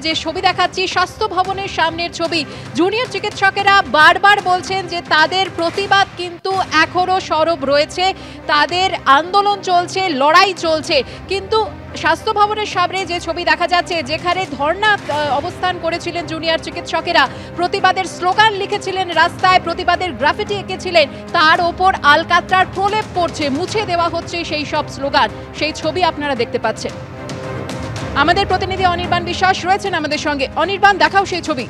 যে ছবি দেখাচ্ছি স্বাস্থ্য ভবনের সামনের ছবি। জুনিয়র চিকিৎসকেরা বারবার বলছেন যে তাদের প্রতিবাদ কিন্তু এখনো সরব রয়েছে, তাদের আন্দোলন চলছে, লড়াই চলছে। কিন্তু স্বাস্থ্য ভবনের সামনে যে ছবি দেখা যাচ্ছে, যেখানে ধর্ণা অবস্থান করেছিলেন জুনিয়র চিকিৎসকেরা, প্রতিবাদের স্লোগান লিখেছিলেন রাস্তায়, প্রতিবাদের গ্রাফিটি এঁকেছিলেন, তার ওপর আলকাতরার প্রলেপ পড়ছে, মুছে দেওয়া হচ্ছে সেই সব স্লোগান। সেই ছবি আপনারা দেখতে পাচ্ছেন। আমাদের প্রতিনিধি অনির্বাণ বিশ্বাস রয়েছেন আমাদের সঙ্গে। অনির্বাণ, দেখাও সেই ছবি।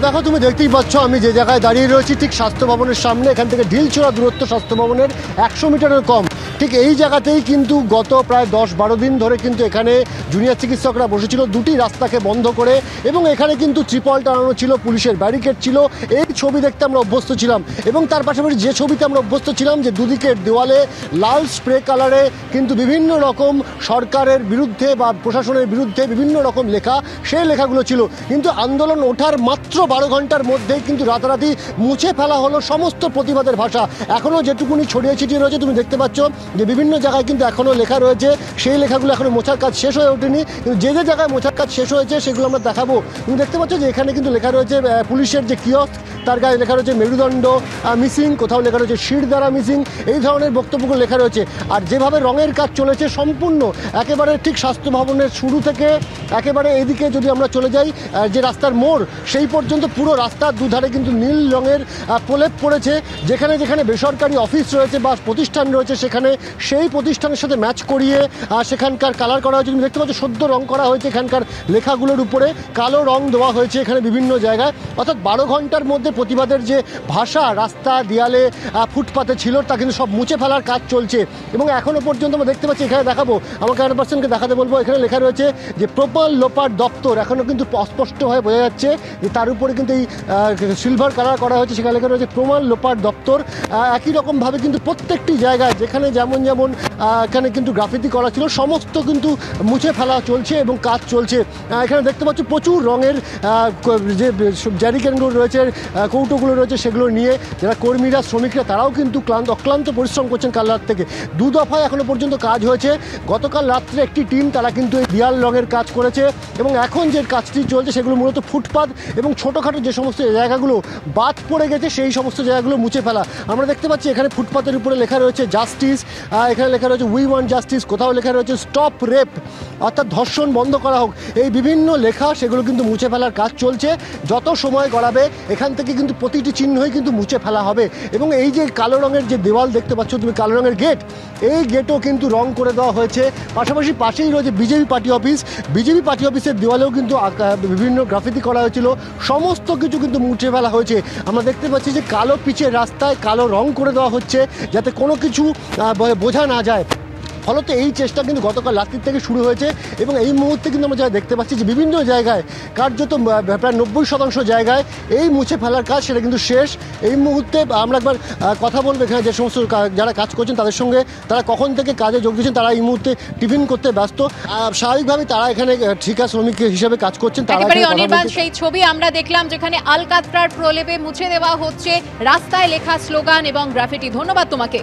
দেখো, তুমি দেখতেই পাচ্ছ আমি যে জায়গায় দাঁড়িয়ে রয়েছি ঠিক স্বাস্থ্য ভবনের সামনে। এখান থেকে ঢিলছোড়া দূরত্ব স্বাস্থ্য ভবনের 100 মিটারের কম। ঠিক এই জায়গাতেই কিন্তু গত প্রায় 10-12 দিন ধরে কিন্তু এখানে জুনিয়র চিকিৎসকরা বসেছিল দুটি রাস্তাকে বন্ধ করে, এবং এখানে কিন্তু ত্রিপল টানানো ছিল, পুলিশের ব্যারিকেড ছিল। এই ছবি দেখতে আমরা অভ্যস্ত ছিলাম, এবং তার পাশাপাশি যে ছবিতে আমরা অভ্যস্ত ছিলাম যে দুদিকের দেওয়ালে লাল স্প্রে কালারে কিন্তু বিভিন্ন রকম সরকারের বিরুদ্ধে বা প্রশাসনের বিরুদ্ধে বিভিন্ন রকম লেখা, সেই লেখাগুলো ছিল। কিন্তু আন্দোলন ওঠার মাত্র 12 ঘন্টার মধ্যেই কিন্তু রাতারাতি মুছে ফেলা হলো সমস্ত প্রতিবাদের ভাষা। এখনও যেটুকুনি ছড়িয়ে ছিটিয়ে রয়েছে তুমি দেখতে পাচ্ছ যে বিভিন্ন জায়গায় কিন্তু এখনও লেখা রয়েছে, সেই লেখাগুলো এখনও মোছার কাজ শেষ হয়ে ওঠেনি। কিন্তু যে যে জায়গায় মোছার কাজ শেষ হয়েছে সেগুলো আমরা দেখাবো। তুমি দেখতে পাচ্ছ যে এখানে কিন্তু লেখা রয়েছে পুলিশের যে কিয়স্ক, তার গায়ে লেখা রয়েছে মেরুদণ্ড মিসিং, কোথাও লেখা রয়েছে শির দ্বারা মিসিং, এই ধরনের বক্তব্যগুলো লেখা রয়েছে। আর যেভাবে রঙের কাজ চলেছে সম্পূর্ণ একেবারে ঠিক স্বাস্থ্য ভবনের শুরু থেকে একেবারে এদিকে যদি আমরা চলে যাই যে রাস্তার মোড়, সেই পর্যন্ত পুরো রাস্তার দুধারে কিন্তু নীল রঙের প্রলেপ পড়েছে। যেখানে যেখানে বেসরকারি অফিস রয়েছে বা প্রতিষ্ঠান রয়েছে সেখানে সেই প্রতিষ্ঠানের সাথে ম্যাচ করিয়ে সেখানকার কালার করা হয়েছে। তুমি দেখতে পাচ্ছ সদ্য রং করা হয়েছে, এখানকার লেখাগুলোর উপরে কালো রং দেওয়া হয়েছে এখানে বিভিন্ন জায়গায়। অর্থাৎ 12 ঘন্টার মধ্যে প্রতিবাদের যে ভাষা রাস্তা দেয়ালে ফুটপাতে ছিল তা কিন্তু সব মুছে ফেলার কাজ চলছে। এবং এখনও পর্যন্ত আমরা দেখতে পাচ্ছি, এখানে দেখাবো, আমাকে 100%কে দেখাতে বলবো, এখানে লেখা রয়েছে যে প্রপাল লোপার দপ্তর। এখনও কিন্তু অস্পষ্টভাবে বোঝা যাচ্ছে যে তার উপরে কিন্তু এই সিলভার কালার করা হয়েছে, সেখানে লেখা রয়েছে প্রমাণ লোপার দপ্তর। একই রকমভাবে কিন্তু প্রত্যেকটি জায়গায় যেখানে যেমন যেমন এখানে কিন্তু গ্রাফিতি করা ছিল সমস্ত কিন্তু মুছে ফেলা চলছে এবং কাজ চলছে। এখানে দেখতে পাচ্ছি প্রচুর রঙের যে জ্যারিকেনগুলো রয়েছে, কৌটোগুলো রয়েছে, সেগুলো নিয়ে যারা কর্মীরা শ্রমিকরা তারাও কিন্তু অক্লান্ত পরিশ্রম করছেন কাল রাত থেকে। 2 দফায় এখনও পর্যন্ত কাজ হয়েছে। গতকাল রাত্রে একটি টিম তারা কিন্তু এই দেয়াল রঙের কাজ করেছে, এবং এখন যে কাজটি চলছে সেগুলো মূলত ফুটপাত এবং ছোটোখাটো যে সমস্ত জায়গাগুলো বাদ পড়ে গেছে সেই সমস্ত জায়গাগুলো মুছে ফেলা। আমরা দেখতে পাচ্ছি এখানে ফুটপাতের উপরে লেখা রয়েছে জাস্টিস, এখানে লেখা রয়েছে উই ওয়ান্ট জাস্টিস, কোথাও লেখা রয়েছে স্টপ রেপ, অর্থাৎ ধর্ষণ বন্ধ করা হোক। এই বিভিন্ন লেখা সেগুলো কিন্তু মুছে ফেলার কাজ চলছে। যত সময় গড়াবে এখান থেকে কিন্তু প্রতিটি চিহ্নই কিন্তু মুছে ফেলা হবে। এবং এই যে কালো রঙের যে দেওয়াল দেখতে পাচ্ছ তুমি, কালো রঙের গেট, এই গেটও কিন্তু রং করে দেওয়া হয়েছে। পাশাপাশি পাশেই রয়েছে BJP party office, BJP party অফিসের দেওয়ালেও কিন্তু বিভিন্ন গ্রাফিতি করা হয়েছিল, সমস্ত কিছু কিন্তু মুছে ফেলা হয়েছে। আমরা দেখতে পাচ্ছি যে কালো পিচের রাস্তায় কালো রং করে দেওয়া হচ্ছে যাতে কোনো কিছু বোঝা না যায়। ফলত এই চেষ্টা কিন্তু গতকাল রাত্রির থেকে শুরু হয়েছে, এবং এই মুহূর্তে কিন্তু আমরা যা দেখতে পাচ্ছি যে বিভিন্ন জায়গায় কার্যত প্রায় 90% জায়গায় এই মুছে ফেলার কাজ সেটা কিন্তু শেষ। এই মুহূর্তে আমরা একবার কথা বলবো এখানে যে সমস্ত যারা কাজ করছেন তাদের সঙ্গে, তারা কখন থেকে কাজে যোগ দিয়েছেন, তারা এই মুহূর্তে টিফিন করতে ব্যস্ত। স্বাভাবিকভাবে তারা এখানে ঠিকা শ্রমিক হিসেবে কাজ করছেন। অনির্বাণ, সেই ছবি আমরা দেখলাম যেখানে আলকাতরার প্রলেপে মুছে দেওয়া হচ্ছে রাস্তায় লেখা স্লোগান এবং গ্রাফিটি। ধন্যবাদ তোমাকে।